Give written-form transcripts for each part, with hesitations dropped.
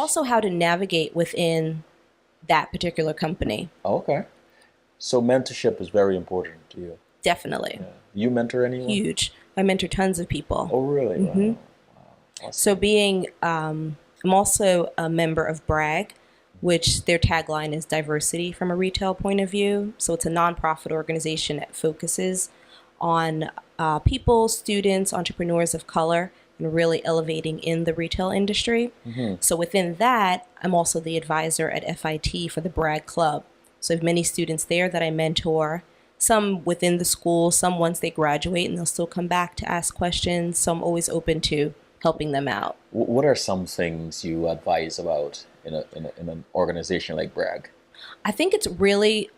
also how to navigate within that particular company. Oh, okay. So mentorship is very important to you. Definitely. Yeah. You mentor anyone? Huge. I mentor tons of people. Oh, really? Hmm. Wow. So Awesome. I'm also a member of Bragg, which their tagline is diversity from a retail point of view. So it's a nonprofit organization that focuses on people, students, entrepreneurs of color, and really elevating in the retail industry. Hmm. So within that, I'm also the advisor at F.I.T for the Bragg Club. So I have many students there that I mentor, some within the school, some once they graduate and they'll still come back to ask questions. So I'm always open to helping them out. What are some things you advise about in an organization like Bragg? I think it's really,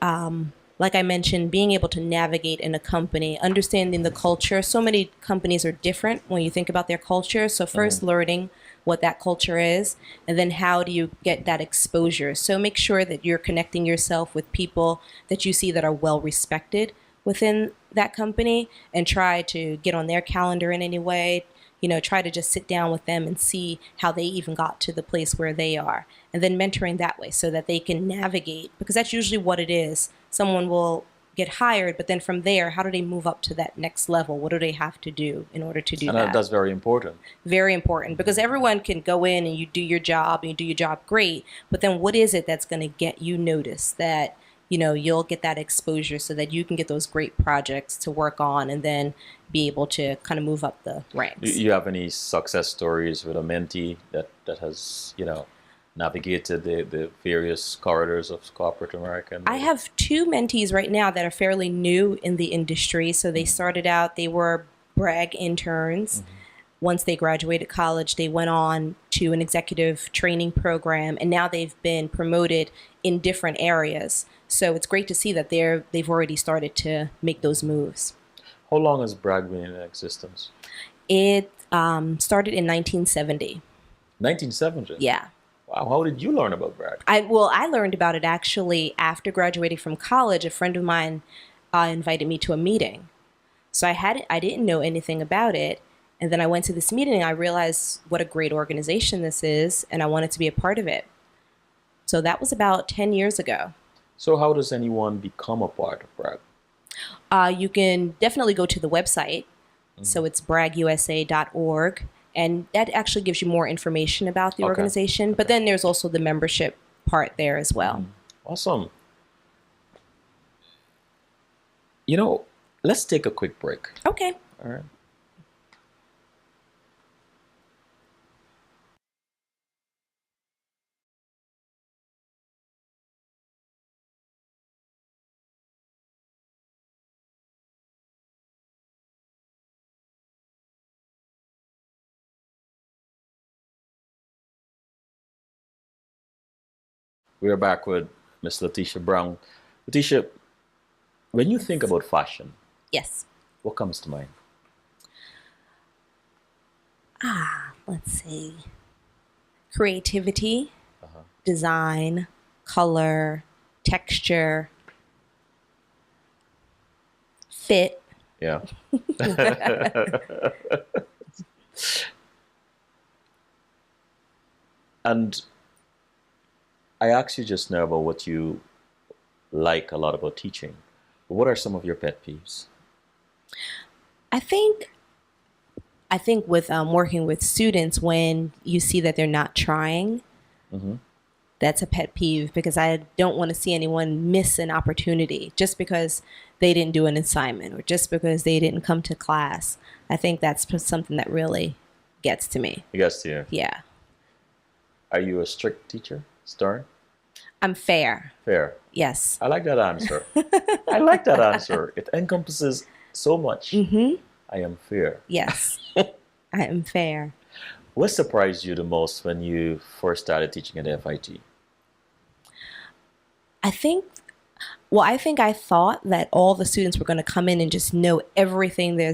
like I mentioned, being able to navigate in a company, understanding the culture. So many companies are different when you think about their culture. So Hmm. first learning what that culture is, and then how do you get that exposure. So make sure that you're connecting yourself with people that you see that are well respected within that company, and try to get on their calendar in any way. Try to just sit down with them and see how they even got to the place where they are. And then mentoring that way so that they can navigate, because that's usually what it is. Someone will get hired, but then from there, how do they move up to that next level? What do they have to do in order to do And that? that's very important. Very important, because everyone can go in and you do your job and you do your job great, but then what is it that's going to get you noticed, that you'll get that exposure so that you can get those great projects to work on and then be able to kind of move up the ranks. You have any success stories with a mentee that has, navigated the various corridors of corporate America? I have two mentees right now that are fairly new in the industry. So they started out, they were Bragg interns. Hmm. Once they graduated college, they went on to an executive training program, and now they've been promoted in different areas. So it's great to see that they've already started to make those moves. How long has Bragg been in existence? It started in 1970. 1970. Yeah. Wow. How did you learn about Bragg? I learned about it actually after graduating from college. A friend of mine invited me to a meeting. So I didn't know anything about it. And then I went to this meeting and I realized what a great organization this is, and I wanted to be a part of it. So that was about 10 years ago. So how does anyone become a part of Bragg? You can definitely go to the website. So it's braggusa.org. And that actually gives you more information about the Okay. organization. But Okay. then there's also the membership part there as well. Awesome. You know, let's take a quick break. Okay. All right. We're back with Miss Laticha Brown. Laticha, when you think about fashion, Yes. what comes to mind? Let's see. Creativity, Uh-huh. design, color, texture, fit. Yeah. And I asked you just now about what you like a lot about teaching. What are some of your pet peeves? I think I think with working with students, when you see that they're not trying, Hmm. that's a pet peeve, because I don't want to see anyone miss an opportunity just because they didn't do an assignment or just because they didn't come to class. I think that's something that really gets to me. I guess yeah. Yeah. Are you a strict teacher? Stern? I'm fair. Fair. Yes. I like that answer. I like that answer. It encompasses so much. I am fair. Yes. I am fair. What surprised you the most when you first started teaching at FIT? I think, well, I think I thought that all the students were going to come in and just know everything there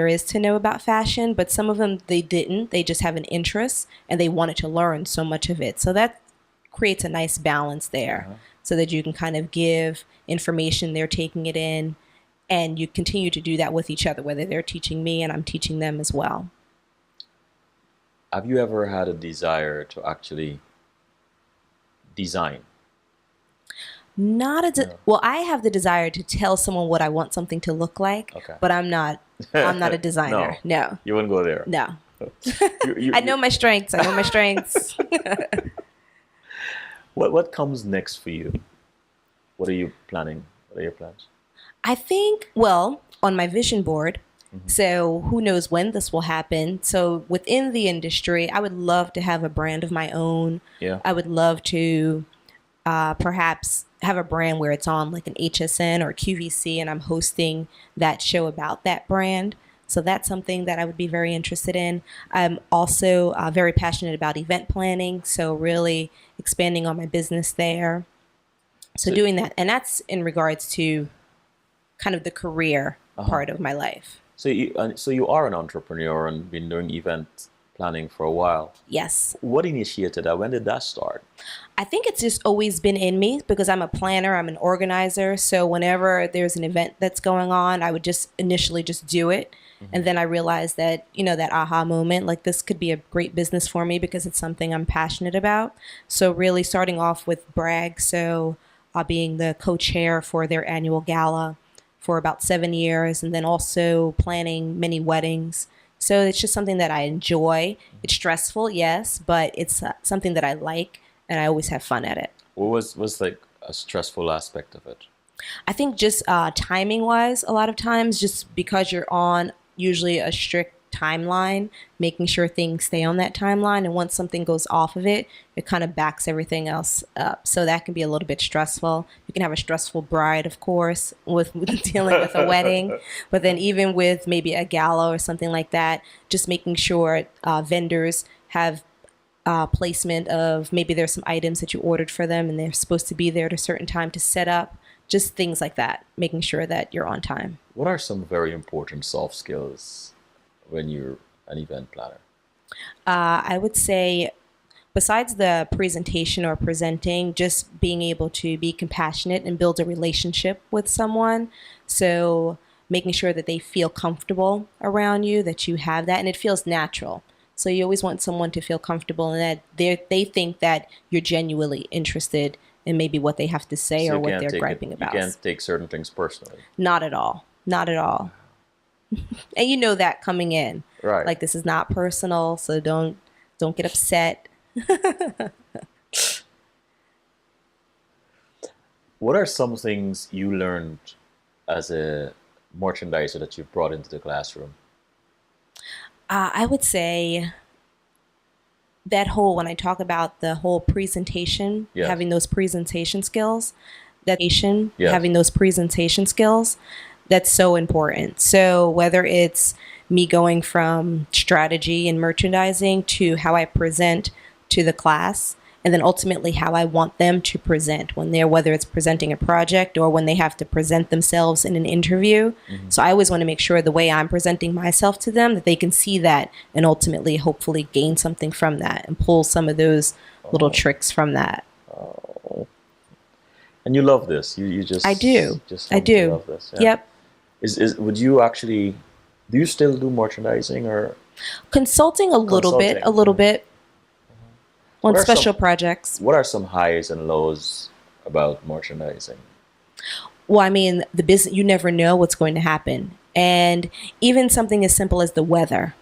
is to know about fashion, but some of them, they didn't. They just have an interest and they wanted to learn so much of it. So that creates a nice balance there, so that you can kind of give information, they're taking it in, and you continue to do that with each other, whether they're teaching me and I'm teaching them as well. Have you ever had a desire to actually design? Not a No. well, I have the desire to tell someone what I want something to look like, Okay. but I'm not a designer. No, No. you wouldn't go there. No. You, I know my strengths. I know my strengths. what comes next for you? What are you planning? What are your plans? I think, well, on my vision board, so who knows when this will happen. So within the industry, I would love to have a brand of my own. Yeah. I would love to perhaps have a brand where it's on like an HSN or QVC and I'm hosting that show about that brand. So that's something that I would be very interested in. I'm also very passionate about event planning. So really expanding on my business there. So So, doing that. And that's in regards to kind of the career part of my life. so you are an entrepreneur and been doing event planning for a while. Yes. What initiated that? When did that start? I think it's just always been in me because I'm a planner, I'm an organizer. So whenever there's an event that's going on, I would just initially just do it. And then I realized that, that aha moment, like this could be a great business for me because it's something I'm passionate about. So really starting off with Bragg, so being the co-chair for their annual gala for about 7 years, and then also planning many weddings. So it's just something that I enjoy. It's stressful, yes, but it's something that I like, and I always have fun at it. What was like a stressful aspect of it? I think just timing wise, a lot of times, just because you're on usually a strict timeline, making sure things stay on that timeline. And once something goes off of it, it kind of backs everything else up. So that can be a little bit stressful. You can have a stressful bride, of course, with dealing with a wedding. But then even with maybe a gala or something like that, just making sure vendors have placement of maybe there's some items that you ordered for them and they're supposed to be there at a certain time to set up. Just things like that, making sure that you're on time. What are some very important soft skills when you're an event planner? I would say, besides the presentation or presenting, just being able to be compassionate and build a relationship with someone. So making sure that they feel comfortable around you, that you have that, and it feels natural. So you always want someone to feel comfortable and that they think that you're genuinely interested in maybe what they have to say So or you what can't they're take griping it, about. you can't take certain things personally. Not at all. Not at all. And you know that coming in. Right. Like this is not personal, so don't get upset. What are some things you learned as a merchandiser that you've brought into the classroom? I would say that whole, when I talk about the whole presentation, Yes. having those presentation skills, Yes. having those presentation skills, that's so important. So whether it's me going from strategy and merchandising to how I present to the class, and then ultimately how I want them to present when they're, whether it's presenting a project or when they have to present themselves in an interview. So I always want to make sure the way I'm presenting myself to them, that they can see that and ultimately hopefully gain something from that and pull some of those little tricks from that. And you love this. You just I do. Just I do. love this. Yeah. Yep. Is would you actually do you still do merchandising or Consulting a little bit, on What are special some- projects. what are some highs and lows about merchandising? Well, I mean, the business, you never know what's going to happen. And even something as simple as the weather,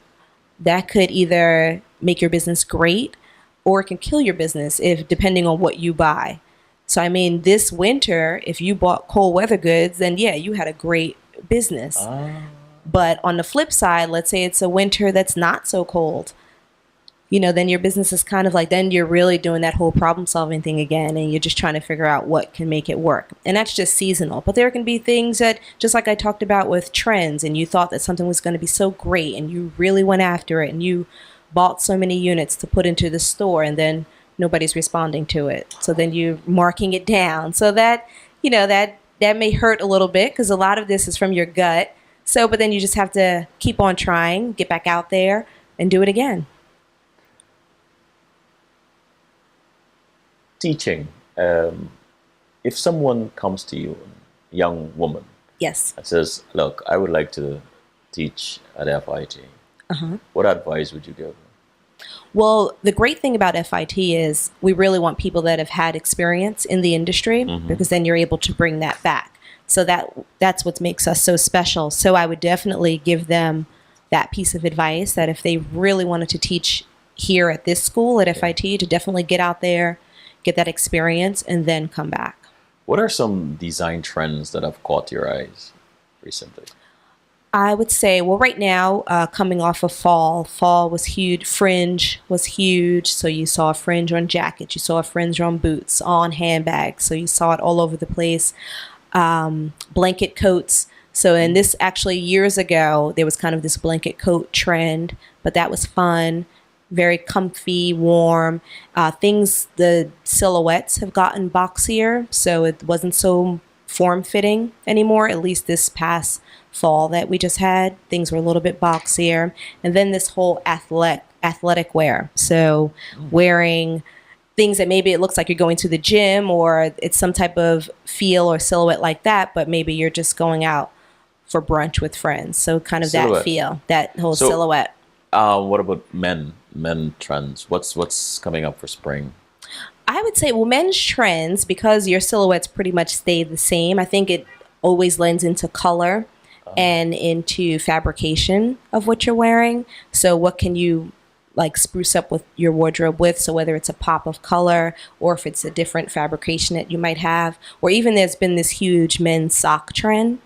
that could either make your business great or it can kill your business if depending on what you buy. So I mean, this winter, if you bought cold weather goods, then yeah, you had a great business. Ah. But on the flip side, let's say it's a winter that's not so cold. Then your business is kind of like, then you're really doing that whole problem solving thing again, and you're just trying to figure out what can make it work. And that's just seasonal. But there can be things that, just like I talked about with trends, and you thought that something was going to be so great, and you really went after it, and you bought so many units to put into the store, and then nobody's responding to it. So then you're marking it down. So that, that may hurt a little bit because a lot of this is from your gut. So, but then you just have to keep on trying, get back out there, and do it again. Teaching. If someone comes to you, a young woman, Yes. and says, "Look, I would like to teach at F.I.T." Uh-huh. What advice would you give them? Well, the great thing about FIT is we really want people that have had experience in the industry because then you're able to bring that back. So that's what makes us so special. So I would definitely give them that piece of advice that if they really wanted to teach here at this school at FIT, to definitely get out there, get that experience, and then come back. What are some design trends that have caught your eyes recently? I would say, well, right now, coming off of fall was huge. Fringe was huge. So you saw a fringe on jackets, you saw a fringe on boots, on handbags. So you saw it all over the place. Blanket coats. So, and this actually years ago, there was kind of this blanket coat trend, but that was fun, very comfy, warm. The silhouettes have gotten boxier, so it wasn't so form-fitting anymore, at least this past fall that we just had. Things were a little bit boxier. And then this whole athletic wear. So wearing things that maybe it looks like you're going to the gym or it's some type of feel or silhouette like that, but maybe you're just going out for brunch with friends. So kind of Silhouette. That feel, that whole So, silhouette. What about men trends? What's coming up for spring? I would say, well, men's trends, because your silhouettes pretty much stay the same, I think it always lends into color and into fabrication of what you're wearing. So what can you like spruce up with your wardrobe with? So whether it's a pop of color or if it's a different fabrication that you might have, or even there's been this huge men's sock trend.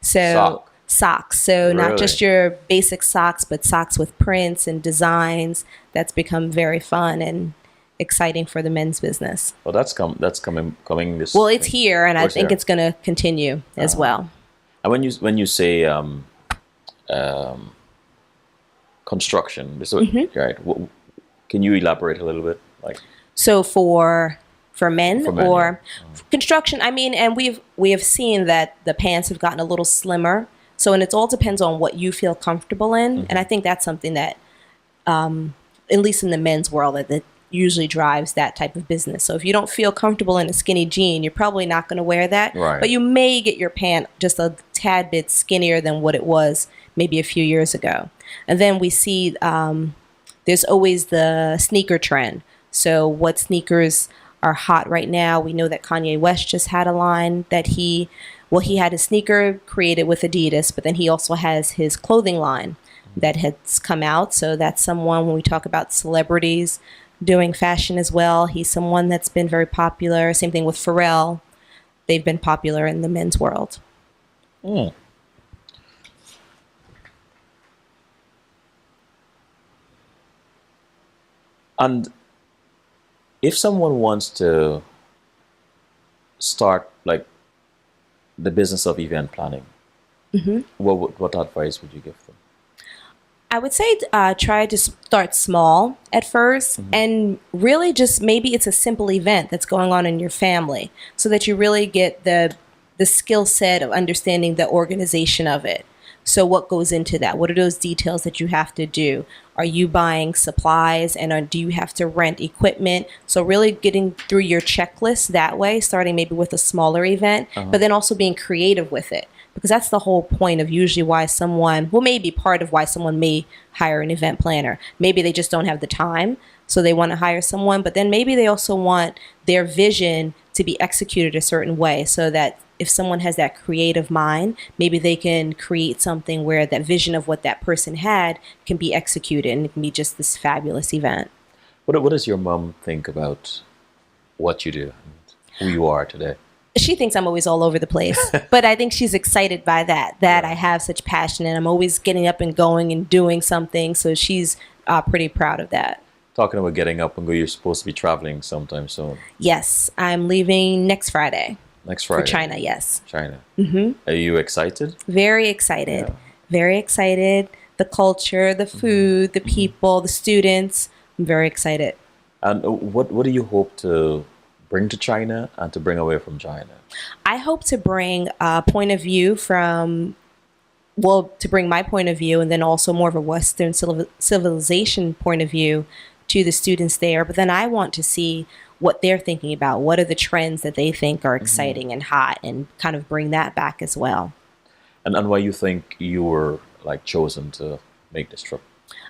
So socks. So not just your basic socks, but socks with prints and designs. That's become very fun and exciting for the men's business. Well, that's coming this. Well, it's here, and I think here. it's going to continue as well. And when you say construction, so right, can you elaborate a little bit? Like, so for men, For men, or construction, I mean, and we have seen that the pants have gotten a little slimmer. So, and it all depends on what you feel comfortable in, and I think that's something that, at least in the men's world, that usually drives that type of business. So if you don't feel comfortable in a skinny jean, you're probably not going to wear that. Right. But you may get your pant just a tad bit skinnier than what it was maybe a few years ago. And then we see there's always the sneaker trend. So what sneakers are hot right now? We know that Kanye West just had a line that he had a sneaker created with Adidas, but then he also has his clothing line that has come out. So that's someone, when we talk about celebrities doing fashion as well, he's someone that's been very popular. Same thing with Pharrell. They've been popular in the men's world. and if someone wants to start like the business of event planning, what advice would you give them? I would say try to start small at first and really just maybe it's a simple event that's going on in your family so that you really get the skill set of understanding the organization of it. So what goes into that? What are those details that you have to do? Are you buying supplies and do you have to rent equipment? So really getting through your checklist that way, starting maybe with a smaller event, but then also being creative with it. Because that's the whole point of usually why someone, well, maybe part of why someone may hire an event planner. Maybe they just don't have the time, so they want to hire someone, but then maybe they also want their vision to be executed a certain way so that if someone has that creative mind, maybe they can create something where that vision of what that person had can be executed and it can be just this fabulous event. What does your mom think about what you do, who you are today? She thinks I'm always all over the place, but I think she's excited by that I have such passion and I'm always getting up and going and doing something. So she's pretty proud of that. Talking about getting up and go, you're supposed to be traveling sometime soon. Yes, I'm leaving next Friday. Next Friday. For China, yes. China. Are you excited? Very excited. Very excited. The culture, the food, the people, the students. I'm very excited. And what do you hope to bring to China and to bring away from China? I hope to bring a point of view to bring my point of view and then also more of a Western civilization point of view to the students there. But then I want to see what they're thinking about. What are the trends that they think are exciting and hot and kind of bring that back as well. And why you think you were like chosen to make this trip?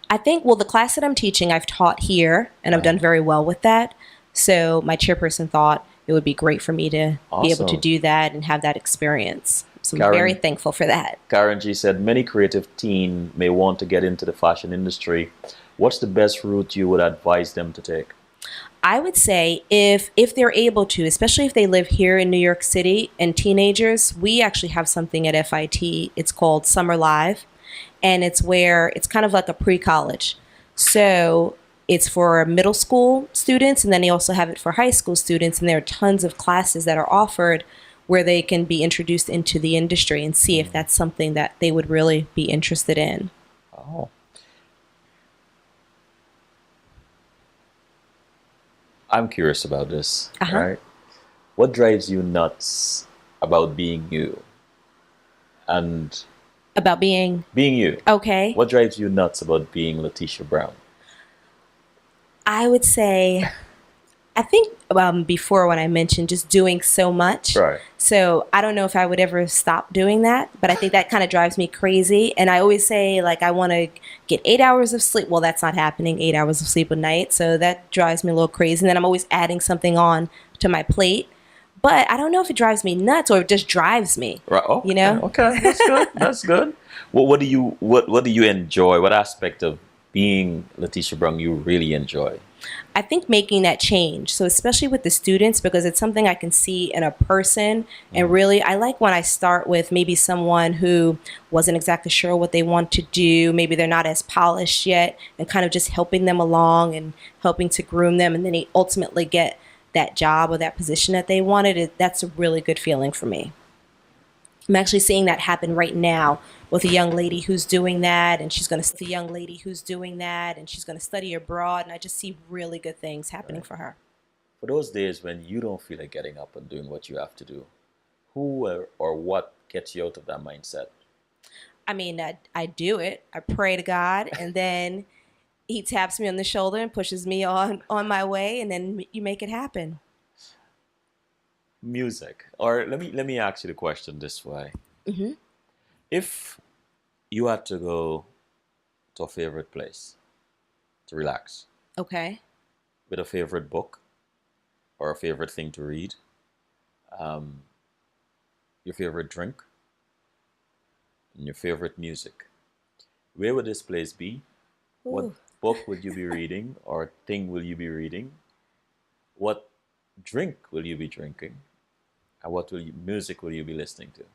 I think, well, the class that I'm teaching, I've taught here, and I've done very well with that. So my chairperson thought it would be great for me to be able to Awesome. do that and have that experience. So I'm very Karen, thankful for that. Karen G said many creative teen may want to get into the fashion industry. What's the best route you would advise them to take? I would say if they're able to, especially if they live here in New York City and teenagers, we actually have something at FIT. It's called Summer Live, and it's where it's kind of like a pre-college. So it's for middle school students, and then they also have it for high school students, and there are tons of classes that are offered where they can be introduced into the industry and see if that's something that they would really be interested in. Oh, I'm curious about this. Uh-huh. Right? What drives you nuts about being you and About being being you? okay. What drives you nuts about being Laticha Brown? I would say, I think before when I mentioned just doing so much. Right. So I don't know if I would ever stop doing that, but I think that kind of drives me crazy. And I always say, like, I want to get 8 hours of sleep. Well, that's not happening, 8 hours of sleep a night. So that drives me a little crazy. And then I'm always adding something on to my plate. But I don't know if it drives me nuts or it just drives me. Right. Oh, You know? okay. That's good. That's good. What do you enjoy? What aspect of being Laticha Brown you really enjoy? I think making that change. So especially with the students, because it's something I can see in a person. And really, I like when I start with maybe someone who wasn't exactly sure what they want to do. Maybe they're not as polished yet, and kind of just helping them along and helping to groom them. And then they ultimately get that job or that position that they wanted. That's a really good feeling for me. I'm actually seeing that happen right now with a young lady who's doing that, and she's going to study abroad, and I just see really good things happening for her. For those days when you don't feel like getting up and doing what you have to do, who or what gets you out of that mindset? I mean, I do it. I pray to God, and then He taps me on the shoulder and pushes me on my way, and then you make it happen. Music. Or let me ask you the question this way. If you had to go to a favorite place to relax Okay. with a favorite book or a favorite thing to read, um, your favorite drink, and your favorite music, where would this place be? What Ooh. book would you be reading or thing will you be reading? What drink will you be drinking? And what music will you be listening to?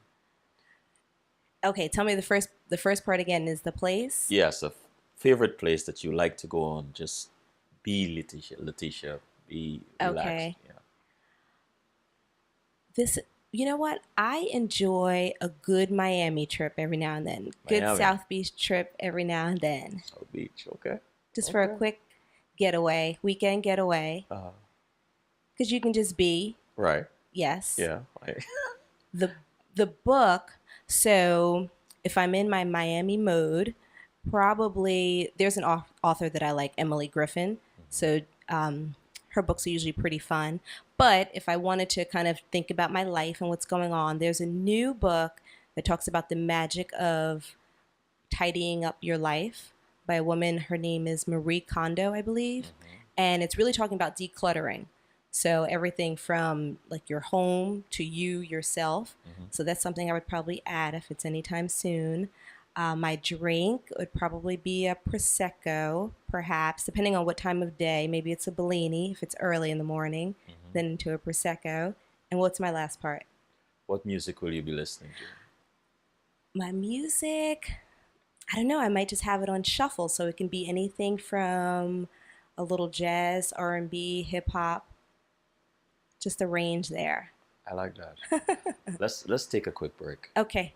Okay, tell me the first part again is the place. Yes, a favorite place that you like to go on, just be Letitia, be relaxed. Okay. Yeah. This, you know what? I enjoy a good Miami trip every now and then. Good Miami, South Beach trip every now and then. South Beach. Okay. Just for a Okay. quick getaway, weekend getaway. Uh, Because you can just be, right. yes. Yeah. The the book, so if I'm in my Miami mode, probably there's an author that I like, Emily Griffin. So her books are usually pretty fun. But if I wanted to kind of think about my life and what's going on, there's a new book that talks about the magic of tidying up your life by a woman. Her name is Marie Kondo, I believe. And it's really talking about decluttering. So everything from like your home to you yourself. So that's something I would probably add if it's anytime soon. My drink would probably be a prosecco, perhaps, depending on what time of day. Maybe it's a Bellini if it's early in the morning, then into a prosecco. And what's my last part? What music will you be listening to? My music, I don't know. I might just have it on shuffle, so it can be anything from a little jazz, R&B, hip hop, just a range there. I like that. Let's take a quick break. Okay.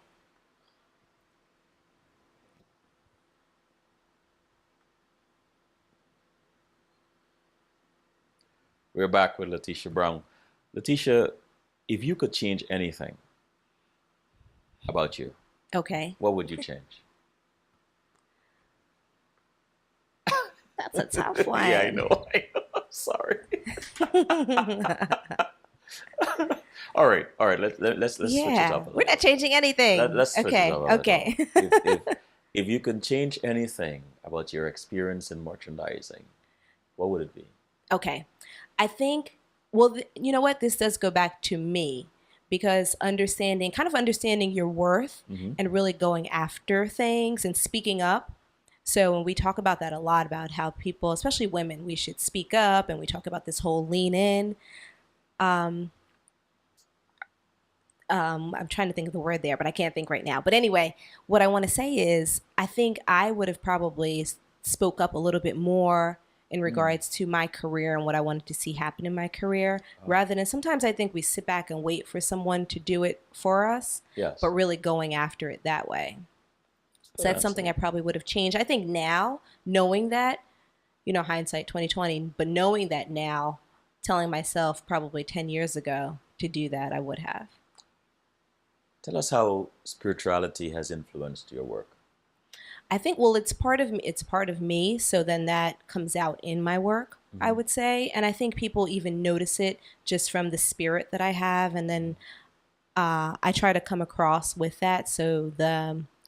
We're back with Letitia Brown. Letitia, if you could change anything about you, Okay. what would you change? That's a tough one. Yeah, I know. I'm sorry. All right. Let's switch it Yeah. up a We're little. not changing anything. Let's switch it Okay. up a little. Okay. If you can change anything about your experience in merchandising, what would it be? Okay. I think, well, you know what? This does go back to me because kind of understanding your worth Mm-hmm. and really going after things and speaking up. So when we talk about that a lot, about how people, especially women, we should speak up, and we talk about this whole lean in. I'm trying to think of the word there, but I can't think right now. But anyway, what I want to say is I think I would have probably spoke up a little bit more in Mm. regards to my career and what I wanted to see happen in my career, rather than sometimes I think we sit back and wait for someone to do it for us, but Yes. really going after it that way. So Good that's answer. something I probably would have changed. I think now, knowing that, hindsight 2020, but knowing that now, telling myself probably 10 years ago to do that, I would have. Tell us how spirituality has influenced your work. I think, well, it's part of me. It's part of me. So then that comes out in my work, I Mm-hmm. would say. And I think people even notice it just from the spirit that I have. And then I try to come across with that. So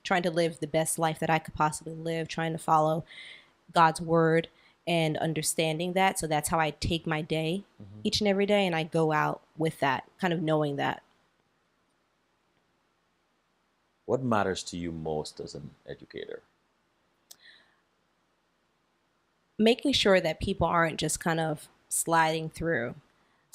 trying to live the best life that I could possibly live, trying to follow God's word and understanding that. So that's how I take my day Mm-hmm. each and every day. And I go out with that, kind of knowing that. What matters to you most as an educator? Making sure that people aren't just kind of sliding through,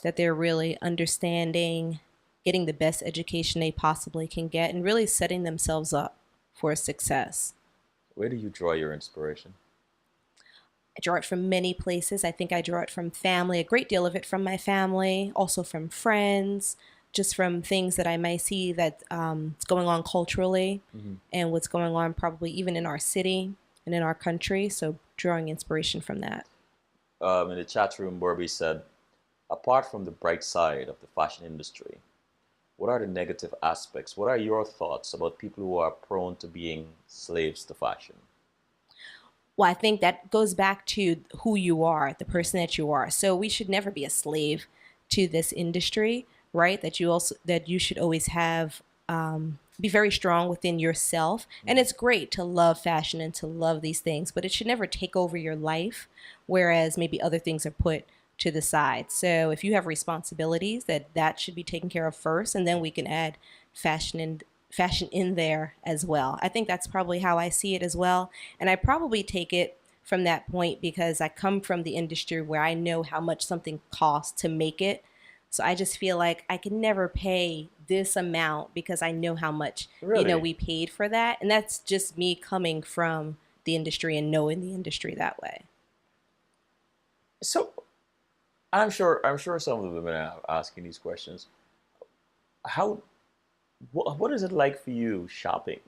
that they're really understanding, getting the best education they possibly can get, and really setting themselves up for success. Where do you draw your inspiration? I draw it from many places. I think I draw it from family, a great deal of it from my family, also from friends, just from things that I might see that is going on culturally Mm-hmm. and what's going on probably even in our city and in our country. So drawing inspiration from that. In the chat room, Borby said, apart from the bright side of the fashion industry, what are the negative aspects? What are your thoughts about people who are prone to being slaves to fashion? Well, I think that goes back to who you are, the Mm-hmm. person that you are. So we should never be a slave to this industry, right? That you should always have be very strong within yourself. And it's great to love fashion and to love these things, but it should never take over your life, whereas maybe other things are put to the side. So if you have responsibilities, that should be taken care of first, and then we can add fashion and fashion in there as well. I think that's probably how I see it as well. And I probably take it from that point because I come from the industry where I know how much something costs to make it. So I just feel like I can never pay this amount because I know how much, Really? we paid for that. And that's just me coming from the industry and knowing the industry that way. So I'm sure some of the women are asking these questions. How what is it like for you shopping,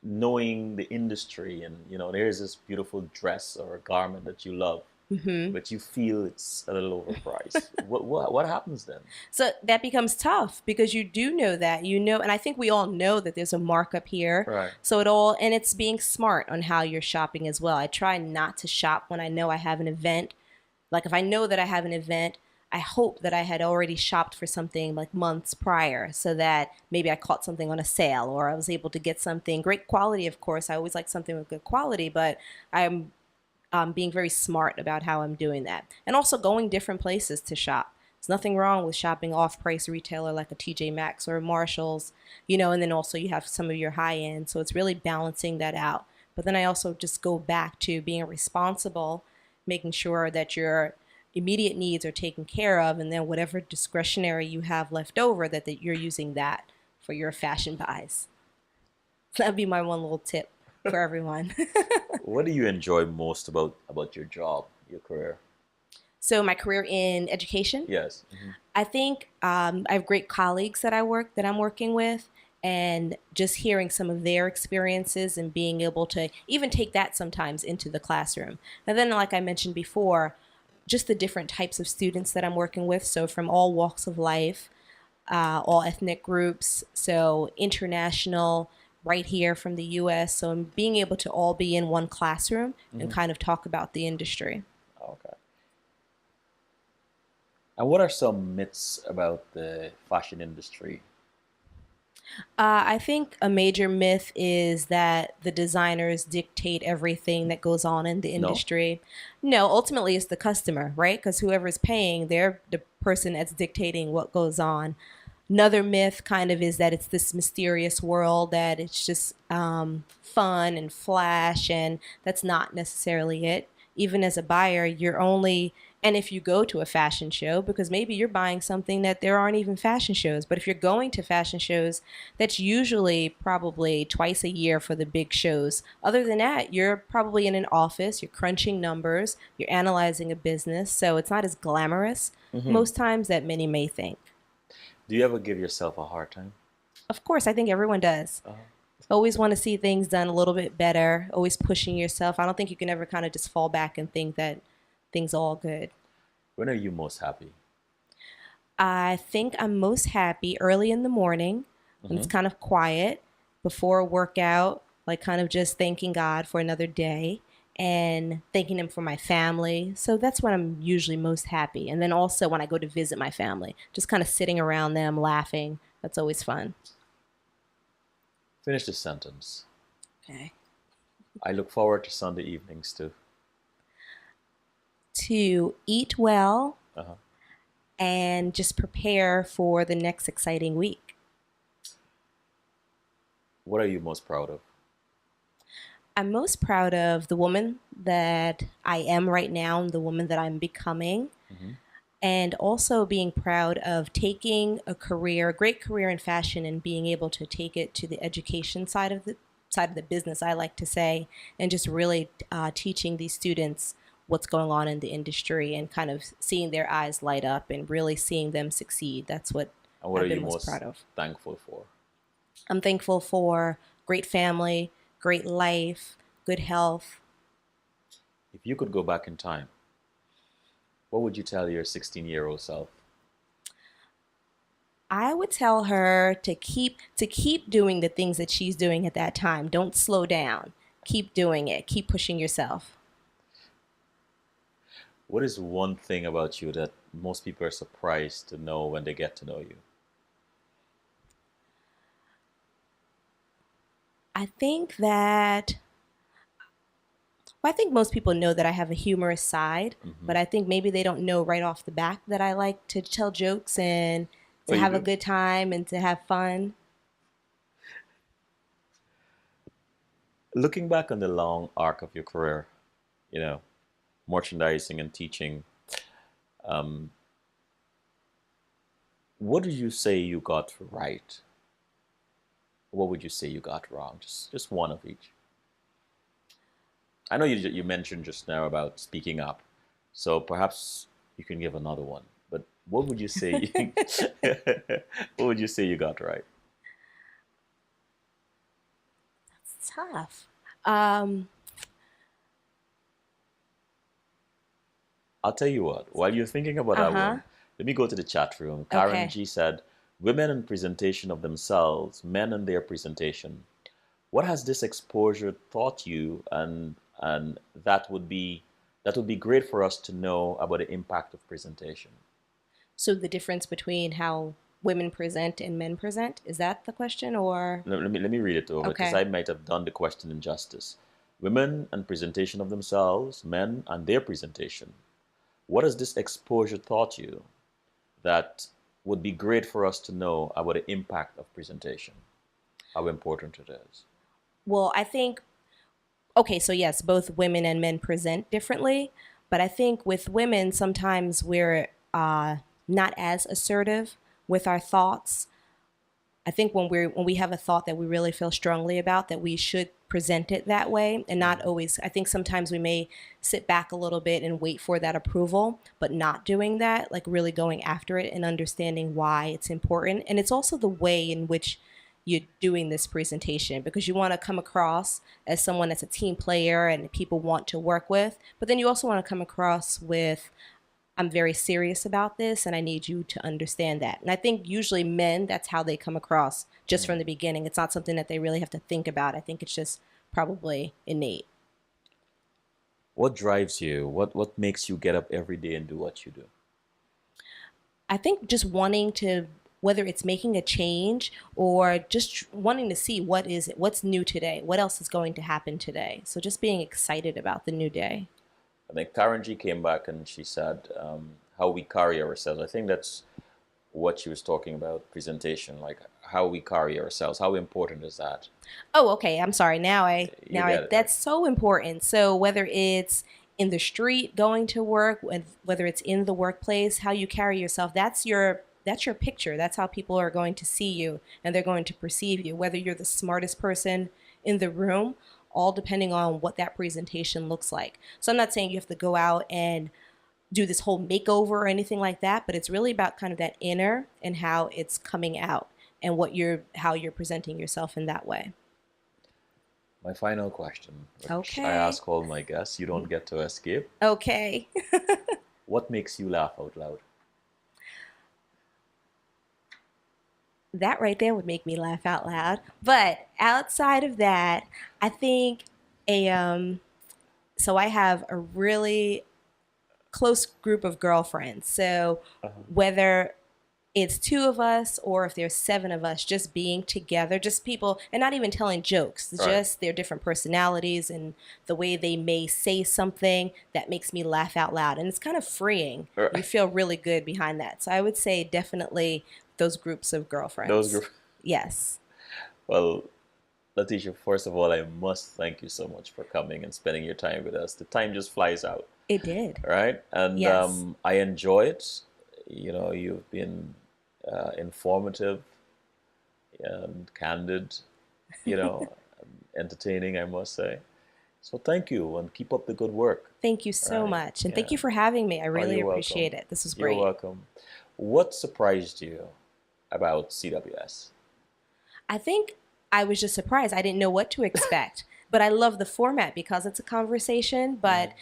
knowing the industry, and there's this beautiful dress or a garment that you love, but you feel it's a little overpriced. What happens then? So that becomes tough because you do know that, and I think we all know that there's a markup here. Right. So and it's being smart on how you're shopping as well. I try not to shop when I know I have an event. Like if I know that I have an event, I hope that I had already shopped for something like months prior so that maybe I caught something on a sale or I was able to get something great quality. Of course, I always like something with good quality, but I'm being very smart about how I'm doing that. And also going different places to shop. There's nothing wrong with shopping off-price retailer like a TJ Maxx or a Marshalls, and then also you have some of your high end. So it's really balancing that out. But then I also just go back to being responsible, making sure that your immediate needs are taken care of, and then whatever discretionary you have left over, that you're using that for your fashion buys. That'd be my one little tip for everyone. What do you enjoy most about your job, your career? So my career in education, Yes. Hmm. I think I have great colleagues that I'm working with, and just hearing some of their experiences and being able to even take that sometimes into the classroom. And then, like I mentioned before, just the different types of students that I'm working with. So from all walks of life, all ethnic groups, so international, right here from the U.S. So I'm being able to all be in one classroom and Hmm. kind of talk about the industry. Okay. And what are some myths about the fashion industry? I think a major myth is that the designers dictate everything that goes on in the No? industry. No, ultimately it's the customer, right? Because whoever's paying, they're the person that's dictating what goes on. Another myth kind of is that it's this mysterious world, that it's just fun and flash, and that's not necessarily it. Even as a buyer, you're only, and if you go to a fashion show, because maybe you're buying something that there aren't even fashion shows, but if you're going to fashion shows, that's usually probably twice a year for the big shows. Other than that, you're probably in an office, you're crunching numbers, you're analyzing a business, so it's not as glamorous Hmm. most times that many may think. Do you ever give yourself a hard time? Of course, I think everyone does. Uh, Always want to see things done a little bit better, always pushing yourself. I don't think you can ever kind of just fall back and think that things are all good. when are you most happy? I think I'm most happy early in the morning when it's Hmm. kind of quiet before a workout, like kind of just thanking God for another day and thanking Him for my family. So that's when I'm usually most happy. And then also when I go to visit my family, just kind of sitting around them laughing. That's always fun. Finish the sentence. Okay. I look forward to Sunday evenings too. To eat well Uh-huh. and just prepare for the next exciting week. What are you most proud of? I'm most proud of the woman that I am right now and the woman that I'm becoming, Hmm. and also being proud of taking a career, a great career in fashion, and being able to take it to the education side of the business, I like to say, and just really teaching these students what's going on in the industry and kind of seeing their eyes light up and really seeing them succeed. That's what And what are I've you been most most proud of. thankful for? I'm thankful for great family, great life, good health. If you could go back in time, what would you tell your 16-year-old self? I would tell her to keep doing the things that she's doing at that time. Don't slow down. Keep doing it. Keep pushing yourself. What is one thing about you that most people are surprised to know when they get to know you? I think that well, I think most people know that I have a humorous side, Hmm. but I think maybe they don't know right off the back that I like to tell jokes and Oh, to you have a do? good time and to have fun. Looking back on the long arc of your career, you know, merchandising and teaching, um, what did you say you got right? What would you say you got wrong? Just one of each. I know you mentioned just now about speaking up, so perhaps you can give another one. But what would you say? What would you say you got right? It's tough. Um, I'll tell you what. While you're thinking about that uh-huh. one, let me go to the chat room. Karen Okay. G said, "Women and presentation of themselves, men and their presentation. What has this exposure taught you, and that would be great for us to know about the impact of presentation." So the difference between how women present and men present, is that the question or Let me read it over because okay. I might have done the question injustice. Women and presentation of themselves, men and their presentation. What has this exposure taught you that would be great for us to know about the impact of presentation, how important it is? Well, I think okay, so yes, both women and men present differently, but I think with women sometimes we're not as assertive with our thoughts. I think when we have a thought that we really feel strongly about, that we should present it that way and not Mhm. always. I think sometimes we may sit back a little bit and wait for that approval, but not doing that, like really going after it and understanding why it's important. And it's also the way in which you're doing this presentation, because you want to come across as someone that's a team player and people want to work with, but then you also want to come across with I'm very serious about this and I need you to understand that. And I think usually men, that's how they come across just from Mm. the beginning. It's not something that they really have to think about. I think it's just probably innate. What drives you? What makes you get up every day and do what you do? I think just wanting to whether it's making a change or just wanting to see what's new today, what else is going to happen today. So just being excited about the new day. I think Karen G came back and she said how we carry ourselves. I think that's what she was talking about, presentation, like how we carry ourselves. How important is that? Oh, okay. I'm sorry. You get it. That's so important. So whether it's in the street going to work, whether it's in the workplace, how you carry yourself, that's your picture. That's how people are going to see you and they're going to perceive you. Whether you're the smartest person in the room, all depending on what that presentation looks like. So I'm not saying you have to go out and do this whole makeover or anything like that, but it's really about kind of that inner and how it's coming out and how you're presenting yourself in that way. My final question, which Okay. I ask all my guests, you don't get to escape. Okay. What makes you laugh out loud? That right there would make me laugh out loud. But outside of that, I think so I have a really close group of girlfriends. So whether it's two of us or if there's seven of us, just being together, just people, and not even telling jokes, Right. just their different personalities and the way they may say something that makes me laugh out loud. And it's kind of freeing. Right. You feel really good behind that. So I would say definitely those groups of girlfriends. Those group. Yes. Well, Laticha, first of all, I must thank you so much for coming and spending your time with us. The time just flies out. It did. Right? And Yes. I enjoy it. You know, you've been informative and candid, you know, entertaining, I must say. So thank you and keep up the good work. Thank you so Right. much. And thank Yeah. you for having me. I really you're appreciate welcome. it. This was You're great. welcome. What surprised you about CWS? I think I was just surprised. I didn't know what to expect. But I love the format because it's a conversation. But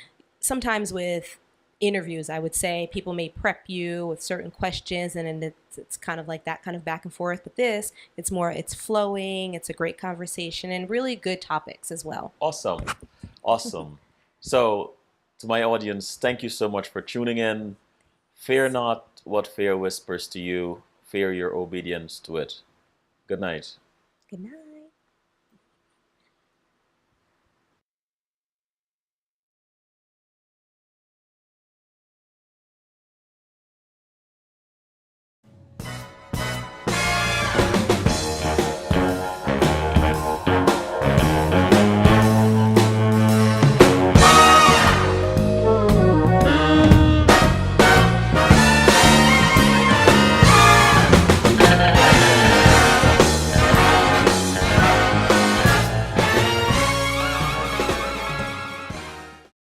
sometimes with interviews, I would say people may prep you with certain questions and then it's kind of like that kind of back and forth. But this, it's flowing, it's a great conversation and really good topics as well. Awesome. Awesome. So, to my audience, thank you so much for tuning in. Fear not what fear whispers to you, fear your obedience to it. Good night. Good night.